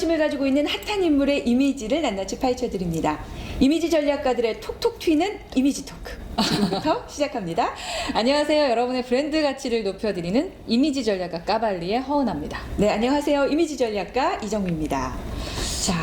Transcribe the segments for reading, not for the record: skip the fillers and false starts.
관심을 가지고 있는 핫한 인물의 이미지를 낱낱이 파헤쳐드립니다. 이미지 전략가들의 톡톡 튀는 이미지 토크. 지금부터 시작합니다. 안녕하세요. 여러분의 브랜드 가치를 높여드리는 이미지 전략가 까발리의 허은아입니다. 네, 안녕하세요. 이미지 전략가 이정미입니다. 자,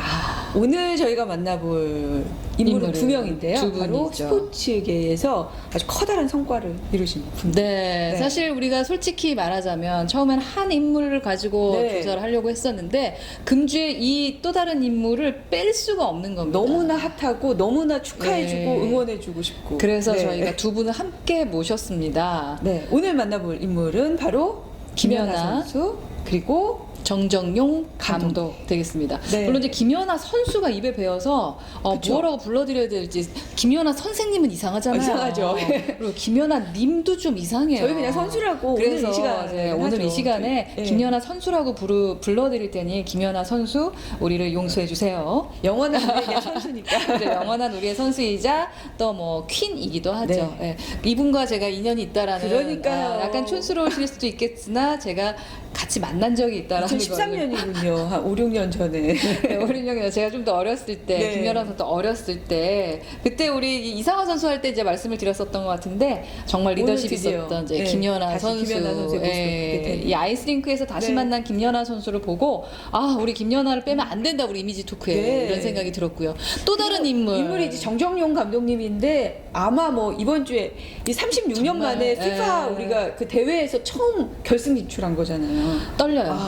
오늘 저희가 만나볼 인물은 두 명인데요. 두 바로 분이죠. 스포츠계에서 아주 커다란 성과를 이루신 분. 네, 사실 우리가 솔직히 말하자면 처음엔 한 인물을 가지고 네. 조사를 하려고 했었는데 금주에 이 또 다른 인물을 뺄 수가 없는 겁니다. 너무나 핫하고 너무나 축하해주고 네. 응원해주고 싶고. 그래서 네. 저희가 두 분을 함께 모셨습니다. 네, 오늘 만나볼 인물은 바로 김연아 김연아. 선수 그리고 정정용 감독 되겠습니다. 네. 물론 이제 김연아 선수가 입에 배어서 그쵸. 뭐라고 불러드려야 될지 김연아 선생님은 이상하잖아요. 이상하죠. 그리고 김연아 님도 좀 이상해요. 저희 그냥 선수라고 그래서 오늘 이 시간에 이제 오늘 이 시간에 네. 김연아 선수라고 불러드릴 테니 김연아 선수 우리를 용서해 주세요. 영원한 우리에게 선수니까. 이제 영원한 우리의 선수이자 또 뭐 퀸이기도 하죠. 네. 예. 이분과 제가 인연이 있다라는 그러니까요. 약간 촌스러우실 수도 있겠으나 제가 같이 만난 적이 있다라는 걸 2013년이군요. 한 5, 6년 전에. 네, 어린 형이요. 제가 좀 더 어렸을 때, 네. 김연아 선수 어렸을 때, 그때 우리 이상화 선수 할 때 이제 말씀을 드렸었던 것 같은데 정말 리더십 오늘 드디어, 있었던 이제 네, 김연아 다시 선수, 김연아 선수의 모습을 보게 되네요. 이 아이스링크에서 다시 네. 만난 김연아 선수를 보고 아 우리 김연아를 빼면 안 된다 우리 이미지 토크에 네. 이런 생각이 들었고요. 또 다른 인물, 인물이 이제 정정용 감독님인데 아마 뭐 이번 주에 이 36년 정말, 만에 FIFA 네. 우리가 그 대회에서 처음 결승 진출한 거잖아요. 떨려요.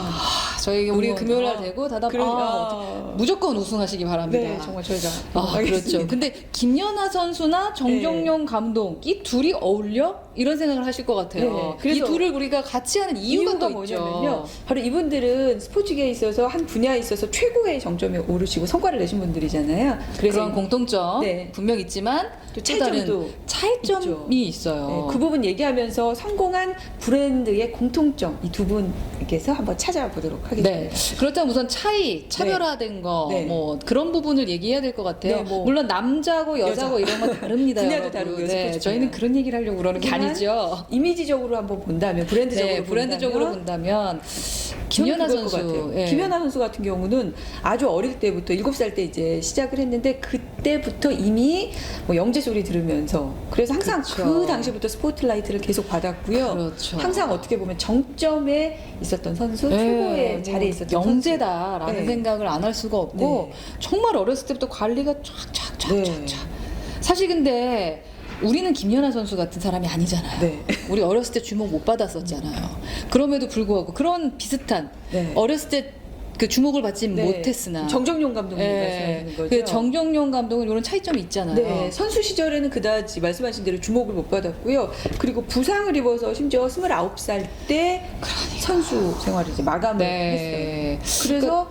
저희 우리 응원. 금요일 날 되고 다다 그러니까. 무조건 우승하시기 바랍니다. 네, 정말 저희가 그렇죠. 근데 김연아 선수나 정정용 감독 이 둘이 어울려? 이런 생각을 하실 것 같아요. 네, 이 그래서 둘을 우리가 같이 하는 이유가 또 뭐냐면요. 있죠. 바로 이분들은 스포츠계에 있어서 한 분야에 있어서 최고의 정점에 오르시고 성과를 내신 분들이잖아요. 그래서 그런 공통점 네. 분명 있지만 또 또 다른 차이점도 차이점이 있어요. 네, 그 부분 얘기하면서 성공한 브랜드의 공통점 이 두 분께서 한번 찾아보도록 하겠습니다. 네. 그렇다면 우선 차별화된 거, 네. 뭐 그런 부분을 얘기해야 될 것 같아요. 네, 뭐 물론 남자고 여자고 이런 건 다릅니다. 분야도 여러분. 다르고요, 네, 스포츠 저희는 분야. 그런 얘기를 하려고 그러는 게 하지만 아니죠. 이미지적으로 한번 본다면 브랜드적으로 네, 브랜드적으로 본다면 김연아 저는 그럴 것 선수, 같아요. 예. 김연아 선수 같은 경우는 아주 어릴 때부터 7살 때 이제 시작을 했는데 그때부터 이미 뭐 영재 소리 들으면서 그래서 항상 그쵸. 그 당시부터 스포트라이트를 계속 받았고요. 그렇죠. 항상 어떻게 보면 정점에 있었던 선수, 네, 최고의 뭐 자리에 있었던 영재다라는 네. 생각을 안 할 수가 없고 네. 정말 어렸을 때부터 관리가 쫙쫙쫙쫙쫙. 네. 사실 근데 우리는 김연아 선수 같은 사람이 아니잖아요. 네. 우리 어렸을 때 주목 못 받았었잖아요. 그럼에도 불구하고 그런 비슷한 네. 어렸을 때 그 주목을 받지 네. 못했으나 정정용 감독님 예, 말씀하시는 거죠. 그 정정용 감독은 이런 차이점이 있잖아요. 네, 선수 시절에는 그다지 말씀하신 대로 주목을 못 받았고요. 그리고 부상을 입어서 심지어 29살 때 선수 생활을 이제 마감을 네. 했어요. 그래서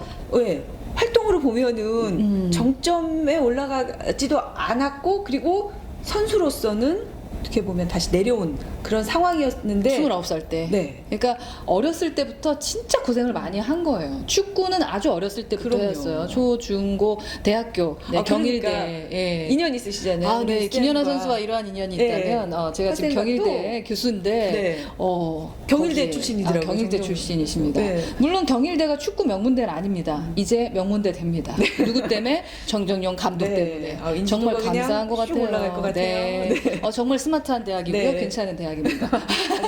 활동으로 보면은 정점에 올라가지도 않았고 그리고 선수로서는 어떻게 보면 다시 내려온 그런 상황이었는데 29살 때. 네. 그러니까 어렸을 때부터 진짜 고생을 많이 한 거예요. 축구는 아주 어렸을 때부터 그럼요. 했어요. 초, 중, 고, 대학교, 네, 경일대. 그러니까 예. 인연 있으시잖아요. 아, 네. 우리 김연아 스탠과. 선수와 이러한 인연이 네. 있다면 제가 지금 학생과도 경일대 교수인데 네. 거기에- 경일대 출신이더라고요, 경일대 정정용. 출신이십니다. 네. 물론 경일대가 축구 명문대는 아닙니다. 이제 명문대 됩니다. 누구 때문에? 정정용 감독 네. 때문에. 아, 인지도가 정말 그냥 감사한 것 쭉 같아요. 올라갈 것 같아요. 네. 정말 스마트한 대학이고요. 네. 괜찮은 대학입니다.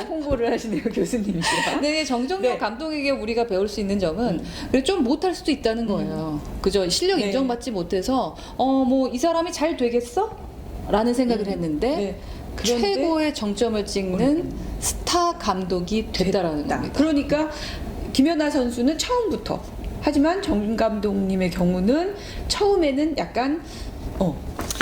홍보를 하시네요, 교수님이시라. 네, 정정용 네. 감독에게 우리가 배울 수 있는 점은 좀 못할 수도 있다는 거예요. 그죠? 실력 네. 인정받지 못해서 뭐 이 사람이 잘 되겠어? 라는 생각을 했는데 네. 그런데 최고의 정점을 찍는 스타 감독이 됐다라는 됐다. 겁니다. 그러니까 김연아 선수는 처음부터 하지만 정 감독님의 경우는 처음에는 약간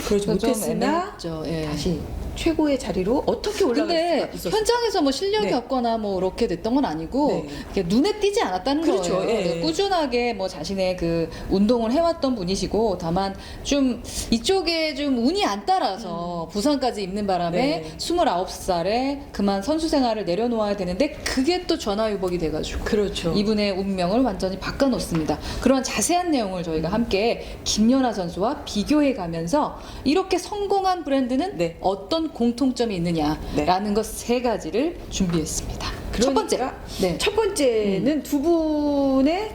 그러지 좀 못했으나 애매했죠. 예. 다시 최고의 자리로 어떻게 올라갈 근데 수가 있었어요. 현장에서 뭐 실력이 네. 없거나 뭐 이렇게 됐던 건 아니고 네. 이렇게 눈에 띄지 않았다는 그렇죠. 거예요. 예. 꾸준하게 뭐 자신의 그 운동을 해왔던 분이시고 다만 좀 이쪽에 좀 운이 안 따라서 부상까지 입는 바람에 네. 29살에 그만 선수 생활을 내려놓아야 되는데 그게 또 전화위복이 돼가지고 그렇죠. 이분의 운명을 완전히 바꿔놓습니다. 그런 자세한 내용을 저희가 함께 김연아 선수와 비교해 가면서 이렇게 성공한 브랜드는 네. 어떤 공통점이 있느냐라는 것 세 가지를 준비했습니다. 첫 번째, 그러니까 네. 첫 번째는 두 분의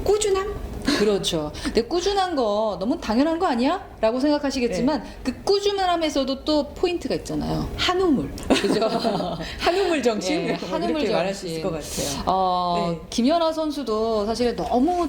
꾸준함? 그렇죠. 근데 꾸준한 거 너무 당연한 거 아니야? 라고 생각하시겠지만 그 꾸준함에서도 또 포인트가 있잖아요. 한우물. 그죠? 한우물 정신? 네, 한우물 이렇게 말할 수 정신. 있을 것 같아요. 네. 김연아 선수도 사실 너무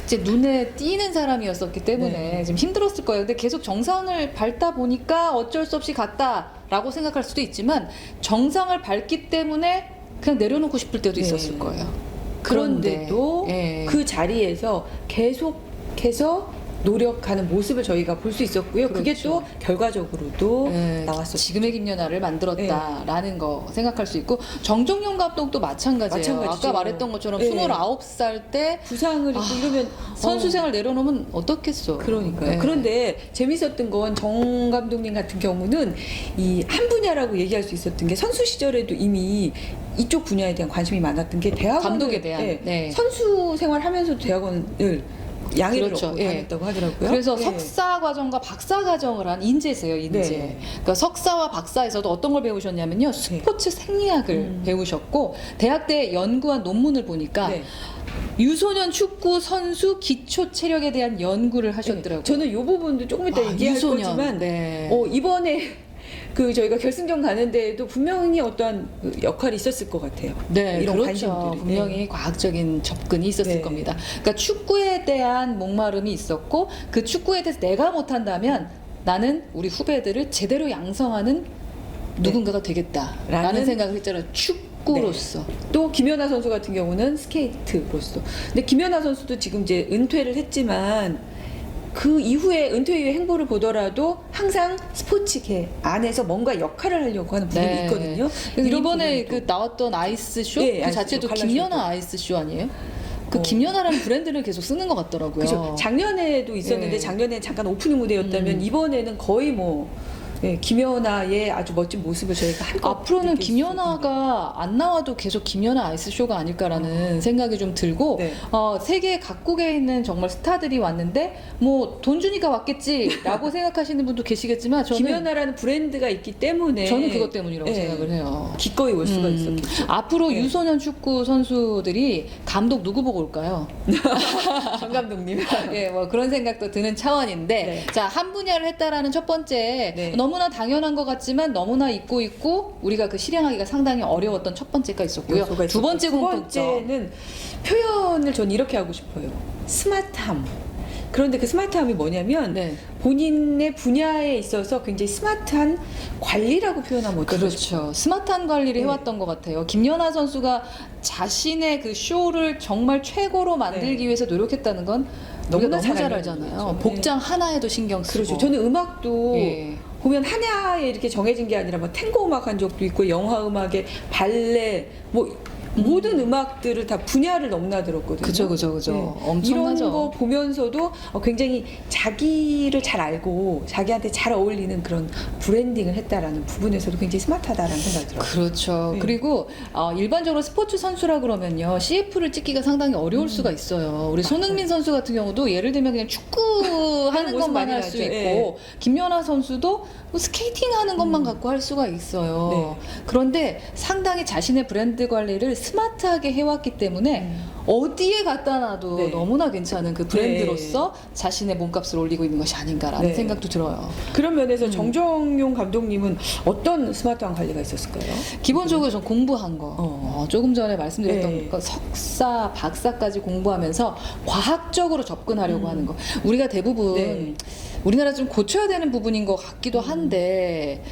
이제 눈에 띄는 사람이었었기 때문에 네. 지금 힘들었을 거예요. 근데 계속 정상을 밟다 보니까 어쩔 수 없이 갔다라고 생각할 수도 있지만 정상을 밟기 때문에 그냥 내려놓고 싶을 때도 네. 있었을 거예요. 그런데도 예. 그 자리에서 계속해서 노력하는 모습을 저희가 볼 수 있었고요. 그게 그렇죠. 또 결과적으로도 네, 나왔었죠. 지금의 김연아를 만들었다라는 거 생각할 수 있고 정종용 감독도 마찬가지예요. 마찬가지죠. 아까 말했던 것처럼 네. 29살 때 부상을 입고 이러면 선수 생활 내려놓으면 어떻겠어. 그러니까요. 네. 그런데 재밌었던 건 정 감독님 같은 경우는 이 한 분야라고 얘기할 수 있었던 게 선수 시절에도 이미 이쪽 분야에 대한 관심이 많았던 게 대학원 감독에 대한, 네. 선수 생활하면서도 대학원을 양해를 그렇죠. 얻고 예. 다녔다고 하더라고요. 그래서 예. 석사 과정과 박사 과정을 한 인재세요, 인재. 네. 그러니까 석사와 박사에서도 어떤 걸 배우셨냐면요, 스포츠 생리학을 배우셨고 대학 때 연구한 논문을 보니까 네. 유소년 축구 선수 기초 체력에 대한 연구를 하셨더라고요. 저는 이 부분도 조금 이따 얘기할 유소년. 거지만 네. 이번에 그 저희가 결승전 가는 데에도 분명히 어떠한 그 역할이 있었을 것 같아요. 네, 이런 그렇죠. 관심들이. 분명히 과학적인 접근이 있었을 네. 겁니다. 그러니까 축구에 대한 목마름이 있었고 그 축구에 대해서 내가 못한다면 나는 우리 후배들을 제대로 양성하는 누군가가 되겠다라는 라는 생각을 했잖아요. 축구로서. 또 김연아 선수 같은 경우는 스케이트로서. 근데 김연아 선수도 지금 이제 은퇴를 했지만 그 이후에 은퇴 이후의 행보를 보더라도 항상 스포츠계 안에서 뭔가 역할을 하려고 하는 부분이 네. 있거든요. 그래서 이런 이번에 부분도. 그 나왔던 아이스 쇼 네, 그 아이스 자체도 쇼, 김연아 갈라쇼도. 아이스 쇼 아니에요? 그 어. 김연아라는 브랜드를 계속 쓰는 것 같더라고요. 그죠. 작년에도 있었는데 네. 작년에 잠깐 오프닝 무대였다면 이번에는 거의 뭐 김연아의 아주 멋진 모습을 저희가 한껏 앞으로는 느낄 수 있습니다. 김연아가 안 나와도 계속 김연아 아이스쇼가 아닐까라는 생각이 좀 들고 네. 세계 각국에 있는 정말 스타들이 왔는데 뭐 돈 주니까 왔겠지라고 생각하시는 분도 계시겠지만 김연아라는 브랜드가 있기 때문에 저는 그것 때문이라고 네. 생각을 해요. 기꺼이 올 수가 있었겠죠. 앞으로 네. 유소년 축구 선수들이 감독 누구 보고 올까요? 정 감독님. 예, 뭐 그런 생각도 드는 차원인데, 네. 자, 한 분야를 했다라는 첫 번째, 네. 너무나 당연한 것 같지만 너무나 잊고 있고 우리가 그 실행하기가 상당히 어려웠던 첫 번째가 있었고요. 요소가 두 번째 있었고, 공통점. 두 번째는 표현을 전 이렇게 하고 싶어요. 스마트함. 그런데 그 스마트함이 뭐냐면 네. 본인의 분야에 있어서 굉장히 스마트한 관리라고 표현하면 어떨까 싶어요. 그렇죠. 스마트한 관리를 네. 해왔던 것 같아요. 김연아 선수가 자신의 그 쇼를 정말 최고로 만들기 네. 위해서 노력했다는 건 너무나 우리가 너무 잘 잘 알고 알잖아요. 있죠. 네. 복장 하나에도 신경 쓰고. 그렇죠. 저는 음악도 예. 보면 하나에 이렇게 정해진 게 아니라 뭐 탱고 음악 한 적도 있고 영화 음악에 발레 뭐 모든 음악들을 다 분야를 넘나들었거든요. 그죠. 엄청나죠. 이런 거 보면서도 굉장히 자기를 잘 알고 자기한테 잘 어울리는 그런 브랜딩을 했다라는 부분에서도 굉장히 스마트하다라는 생각이 들어요. 그렇죠. 네. 그리고 일반적으로 스포츠 선수라 그러면요 CF를 찍기가 상당히 어려울 수가 있어요. 우리 손흥민 선수 같은 경우도 예를 들면 그냥 축구하는 모습 것만 많이 할 수 나죠. 있고 예. 김연아 선수도 뭐 스케이팅하는 것만 갖고 할 수가 있어요. 네. 그런데 상당히 자신의 브랜드 관리를 스마트하게 해왔기 때문에 어디에 갖다 놔도 네. 너무나 괜찮은 그 브랜드로서 자신의 몸값을 올리고 있는 것이 아닌가라는 네. 생각도 들어요. 그런 면에서 정정용 감독님은 어떤 스마트한 관리가 있었을까요? 기본적으로 전 공부한 거 조금 전에 말씀드렸던 네. 거 석사, 박사까지 공부하면서 과학적으로 접근하려고 하는 거 우리가 대부분 네. 우리나라 좀 고쳐야 되는 부분인 것 같기도 한데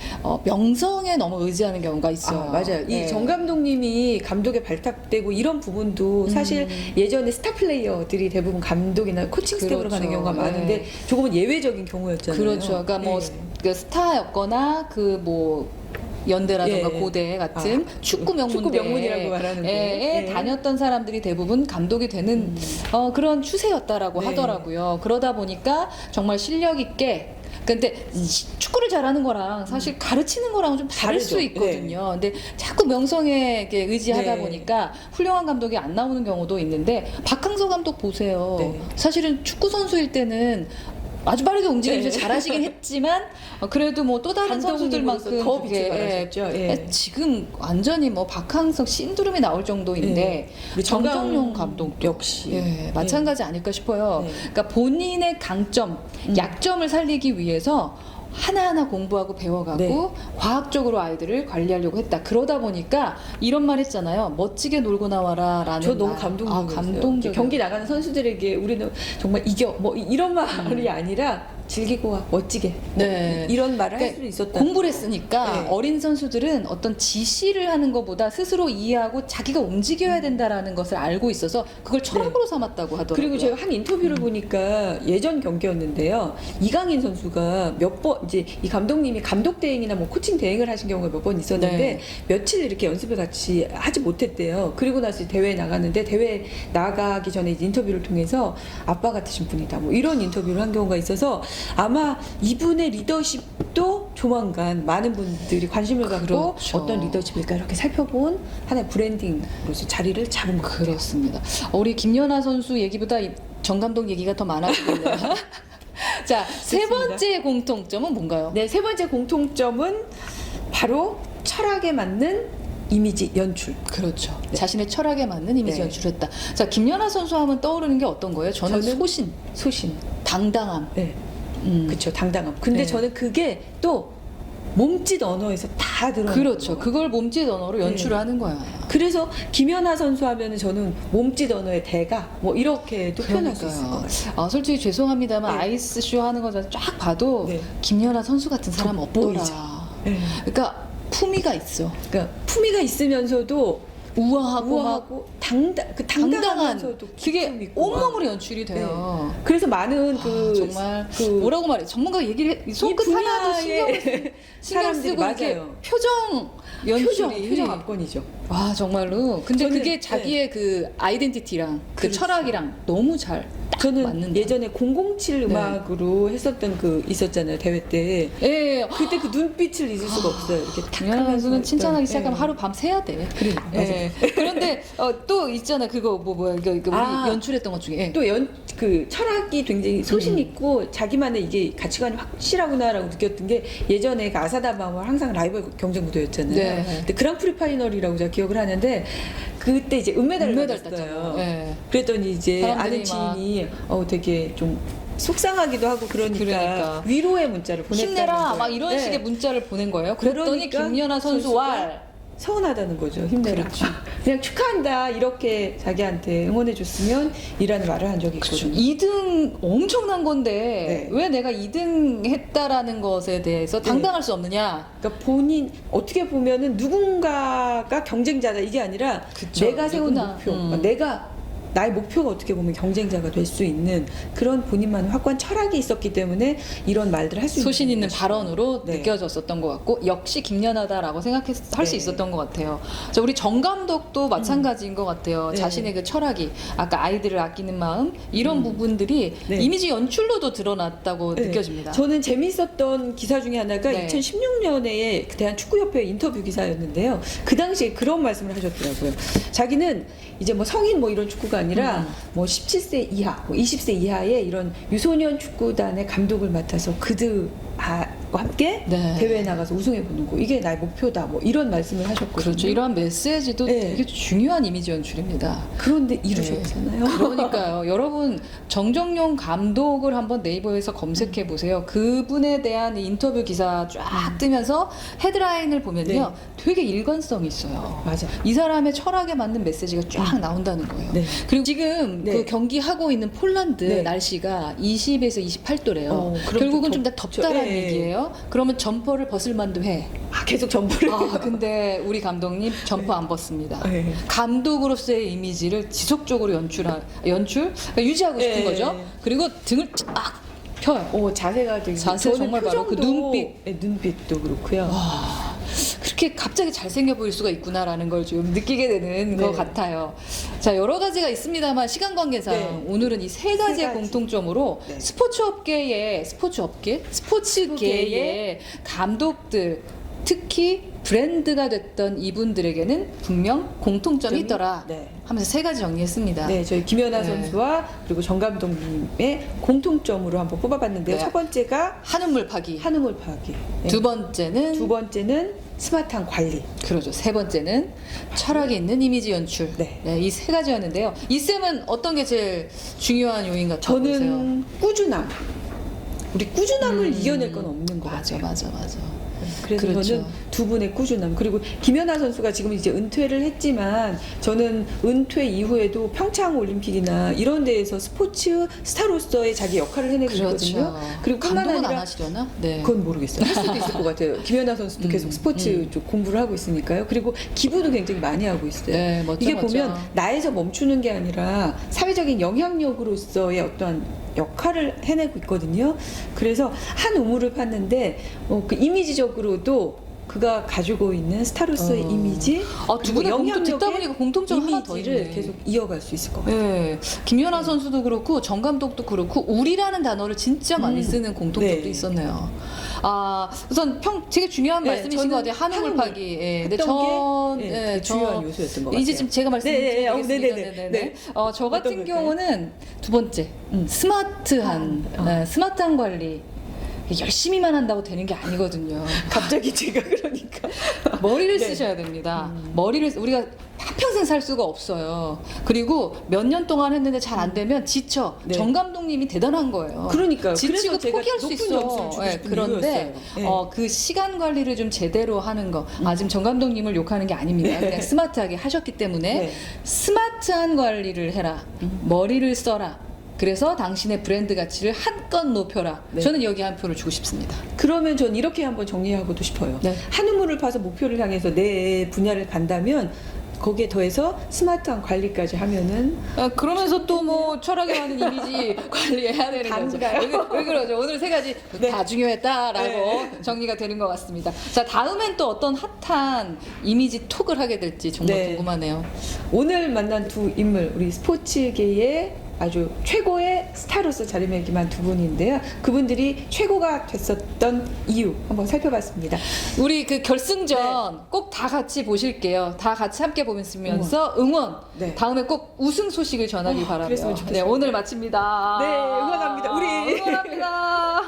명성에 너무 의지하는 경우가 있어요. 맞아요. 네. 이 정 감독님이 감독에 발탁되고 이런 부분도 사실 예전에 스타 플레이어들이 대부분 감독이나 코칭 스텝으로 그렇죠. 가는 경우가 많은데 네. 조금은 예외적인 경우였잖아요. 그렇죠. 그러니까 뭐 네. 그 스타였거나 그 뭐 연대라든가 예. 고대 같은 축구 명문대 축구 명문이라고 말하는 거. 에 예. 다녔던 사람들이 대부분 감독이 되는 그런 추세였다라고 네. 하더라고요. 그러다 보니까 정말 실력 있게 근데 축구를 잘하는 거랑 사실 가르치는 거랑은 좀 다를 다르죠. 수 있거든요. 근데 자꾸 명성에 이렇게 의지하다 네. 보니까 훌륭한 감독이 안 나오는 경우도 있는데 박항서 감독 보세요. 네. 사실은 축구 선수일 때는 아주 빠르게 움직이면서 네. 잘하시긴 했지만 그래도 뭐 또 다른 감독님으로서 선수들만큼 더 그게, 빛을 발하셨죠. 예. 지금 완전히 뭐 박항석 신두름이 나올 정도인데 우리 정정용 감독 역시 예, 마찬가지 아닐까 싶어요. 네. 그러니까 본인의 강점, 약점을 살리기 위해서 하나하나 공부하고 배워가고 네. 과학적으로 아이들을 관리하려고 했다. 그러다 보니까 이런 말 했잖아요. 멋지게 놀고 나와라라는 저 너무 말. 감동적이었어요. 감동적. 경기 나가는 선수들에게 우리는 정말 이겨 뭐 이런 말이 아니라 즐기고 와 멋지게 네. 이런 말을 할 그러니까 수 있었다. 공부를 했으니까 네. 어린 선수들은 어떤 지시를 하는 것보다 스스로 이해하고 자기가 움직여야 된다라는 것을 알고 있어서 그걸 철학으로 삼았다고 하더라고요. 그리고 제가 한 인터뷰를 보니까 예전 경기였는데요. 이강인 선수가 몇 번 이제 이 감독님이 감독 대행이나 뭐 코칭 대행을 하신 경우가 몇 번 있었는데 네. 며칠 이렇게 연습을 같이 하지 못했대요. 그리고 나서 대회에 나갔는데 대회 나가기 전에 이제 인터뷰를 통해서 아빠 같으신 분이다. 뭐 이런 인터뷰를 한 경우가 있어서 아마 이분의 리더십도 조만간 많은 분들이 관심을 갖고 그렇죠. 어떤 리더십일까 이렇게 살펴본 하나의 브랜딩으로서 자리를 잡은 것 같아요. 그렇습니다. 우리 김연아 선수 얘기보다 정 감독 얘기가 더 많아지겠네요. 자, 세 좋습니다. 번째 공통점은 뭔가요? 네, 세 번째 공통점은 바로 철학에 맞는 이미지 연출. 그렇죠. 자신의 철학에 맞는 이미지 네. 연출했다. 자, 김연아 선수 하면 떠오르는 게 어떤 거예요? 저는 소신, 소신. 당당함. 네, 음. 그렇죠. 당당함. 근데 네. 저는 그게 또 몸짓 언어에서 다 들어가는 그렇죠. 거예요. 그걸 몸짓 언어로 연출을 네. 하는 거야. 그래서 김연아 선수 하면은 저는 몸짓 언어의 대가 뭐 이렇게도 표현할 수 있을 것 그러니까요. 같아요. 솔직히 죄송합니다만 네. 아이스쇼 하는 거 쫙 봐도 네. 김연아 선수 같은 사람 없더라. 돋보이죠. 네. 그러니까 품위가 있어. 그러니까 품위가 있으면서도 우아하고 막 우아하고 당당하면서도 당당한 그게 기품 있고 온몸으로 연출이 돼요. 그래서 많은 그 정말 그 뭐라고 말해? 전문가 얘기를 손끝 이 하나도 분야의 신경 사람들이 쓰고 이렇게 맞아요. 표정 연출이 표정 압권이죠. 와 정말로. 근데 저는, 그게 자기의 그 아이덴티티랑 그 그렇죠. 철학이랑 너무 잘 딱 저는 맞는다. 예전에 007 음악으로 했었던 그 있었잖아요 대회 때. 예, 그때 그 눈빛을 잊을 수가 없어요. 이렇게 탁 김연아 하면서 선수는 칭찬하기 했던, 시작하면 예. 하루 밤 새야 돼. 그래, 맞아요. 예. 그런데 또 있잖아 그거 뭐야 이거 우리 아. 연출했던 것 중에 또 그 철학이 굉장히 소신 있고 자기만의 이게 가치관이 확실하구나라고 느꼈던 게 예전에 그 아사다마와 항상 라이벌 경쟁 구도였잖아요. 네. 근데 그랑프리 파이널이라고 제가 기억을 하는데 그때 이제 은메달을 은메달 받았어요. 땄잖아요. 네. 그랬더니 이제 사람들이 아는 지인이 되게 좀 속상하기도 하고 그러니까 위로의 문자를 보냈다는 힘내라 거예요. 막 이런 네. 식의 문자를 보낸 거예요. 그랬더니 그러니까 김연아 선수 선수가 왈 서운하다는 거죠. 힘내라. 그렇죠. 그냥 축하한다 이렇게 자기한테 응원해줬으면 이라는 말을 한 적이 그렇죠. 있거든요. 2등 엄청난 건데 네. 왜 내가 2등 했다라는 것에 대해서 당당할 수 없느냐? 그러니까 본인 어떻게 보면은 누군가가 경쟁자다 이게 아니라 그쵸, 내가 세운 누구나. 목표, 그러니까 나의 목표가 어떻게 보면 경쟁자가 될 수 있는 그런 본인만의 확고한 철학이 있었기 때문에 이런 말들을 할 수 소신 있는 거죠. 발언으로 네. 느껴졌었던 것 같고 역시 김연아다라고 할 수 네. 있었던 것 같아요. 자, 우리 정 감독도 마찬가지인 것 같아요. 네. 자신의 그 철학이 아까 아이들을 아끼는 마음 이런 부분들이 네. 이미지 연출로도 드러났다고 네. 느껴집니다. 저는 재미있었던 기사 중에 하나가 네. 2016년에 대한축구협회 인터뷰 기사였는데요. 그 당시에 그런 말씀을 하셨더라고요. 자기는 이제 뭐 성인 뭐 이런 축구가 아니라 뭐 17세 이하, 뭐 20세 이하의 이런 유소년 축구단의 감독을 맡아서 그들과 함께 네. 대회에 나가서 우승해보는 거 이게 나의 목표다. 뭐 이런 말씀을 하셨거든요. 그렇죠. 이러한 메시지도 네. 되게 중요한 이미지 연출입니다. 그런데 이루셨잖아요. 그러니까요. 여러분 정정용 감독을 한번 네이버에서 검색해 보세요. 그분에 대한 인터뷰 기사 쫙 뜨면서 헤드라인을 보면요. 네. 되게 일관성이 있어요. 맞아. 이 사람의 철학에 맞는 메시지가 쫙 나온다는 거예요. 네. 그리고 지금 네. 그 경기하고 있는 폴란드 네. 날씨가 20에서 28도래요. 그럼 결국은 또 좀 더 덥죠. 덥다라는 예. 얘기예요. 그러면 점퍼를 벗을 만도 해. 계속 정보를. 근데 우리 감독님 점퍼 안 벗습니다. 네. 감독으로서의 이미지를 지속적으로 그러니까 유지하고 싶은 네. 거죠. 그리고 등을 쫙 펴요. 자세가 되게 자세 저는 정말 바로 그 표정도- 눈빛. 네, 눈빛도 그렇고요. 그렇게 갑자기 잘생겨 보일 수가 있구나라는 걸 좀 느끼게 되는 네. 것 같아요. 자, 여러 가지가 있습니다만 시간 관계상 네. 오늘은 이 세 가지의 가지. 공통점으로 네. 스포츠계의 감독들 특히 브랜드가 됐던 이분들에게는 분명 공통점이 있더라 네. 하면서 세 가지 정리했습니다. 네, 저희 김연아 네. 선수와 그리고 정 감독님의 공통점으로 한번 뽑아봤는데요. 네. 첫 번째가 한우물 파기. 한우물 파기. 네. 두 번째는 두 번째는 스마트한 관리. 그러죠. 세 번째는 철학이 있는 이미지 연출. 네. 이 세 가지였는데요. 이 쌤은 어떤 게 제일 중요한 요인 같다고 보세요? 저는 꾸준함. 우리 꾸준함을 이겨낼 건 없는 것 맞아, 같아요. 맞아. 그래서 그렇죠. 저는 두 분의 꾸준함, 그리고 김연아 선수가 지금 이제 은퇴를 했지만 저는 은퇴 이후에도 평창 올림픽이나 이런 데에서 스포츠 스타로서의 자기 역할을 해내고 있거든요. 그리고 뿐만 감독은 안 아니라 하시려나? 네. 그건 모르겠어요. 할 수도 있을 것 같아요. 김연아 선수도 계속 스포츠 쪽 공부를 하고 있으니까요. 그리고 기부도 굉장히 많이 하고 있어요. 네, 멋져, 이게 멋져. 보면 나에서 멈추는 게 아니라 사회적인 영향력으로서의 어떠한 역할을 해내고 있거든요. 그래서 한 우물을 팠는데 그 이미지적으로도 그가 가지고 있는 스타로서의 이미지, 두 그리고 분의 영향력의 듣다 보니까 공통점 하나 더 이미지를 있네. 계속 이어갈 수 있을 것 같아요. 네, 김연아 선수도 그렇고 정 감독도 그렇고 우리라는 단어를 진짜 많이 쓰는 공통점도 네. 있었네요. 우선 되게 중요한 네, 말씀이신 저는 것 같아요. 한우물 파기. 예, 근데 했던 게 되게 중요한 요소였던 것 같아요. 이제 지금 제가 말씀드리겠습니다. 네네네. 저 같은 어떤 걸까요? 경우는 두 번째 스마트한 관리. 열심히만 한다고 되는 게 아니거든요. 갑자기 제가 그러니까 머리를 네. 쓰셔야 됩니다. 머리를 우리가 한평생 살 수가 없어요. 그리고 몇 년 동안 했는데 잘 안 되면 지쳐. 네. 정 감독님이 대단한 거예요. 그러니까요. 지치고 그래서 제가 포기할 수 높은 있어. 점수를 주고 싶은 그런데 이유였어요. 네. 그 시간 관리를 좀 제대로 하는 거. 지금 정 감독님을 욕하는 게 아닙니다. 그냥 스마트하게 하셨기 때문에 네. 스마트한 관리를 해라. 머리를 써라. 그래서 당신의 브랜드 가치를 한껏 높여라. 네. 저는 여기 한 표를 주고 싶습니다. 그러면 전 이렇게 한번 정리하고도 싶어요. 네. 한 우물을 파서 목표를 향해서 내 분야를 간다면 거기에 더해서 스마트한 관리까지 하면은 그러면서 또 뭐 철학에 많은 이미지 관리해야 되는 거죠. 단가요? 왜 그러죠? 오늘 세 가지 네. 다 중요했다라고 네. 정리가 되는 것 같습니다. 자, 다음엔 또 어떤 핫한 이미지 톡을 하게 될지 정말 네. 궁금하네요. 오늘 만난 두 인물, 우리 스포츠계의 아주 최고의 스타로서 자리매김한 두 분인데요. 그분들이 최고가 됐었던 이유 한번 살펴봤습니다. 우리 그 결승전 꼭 다 같이 보실게요. 다 같이 함께 보면서 응원. 네. 다음에 꼭 우승 소식을 전하기 바라고요. 그랬으면 좋겠어요. 네, 오늘 마칩니다. 네, 응원합니다. 우리. 응원합니다.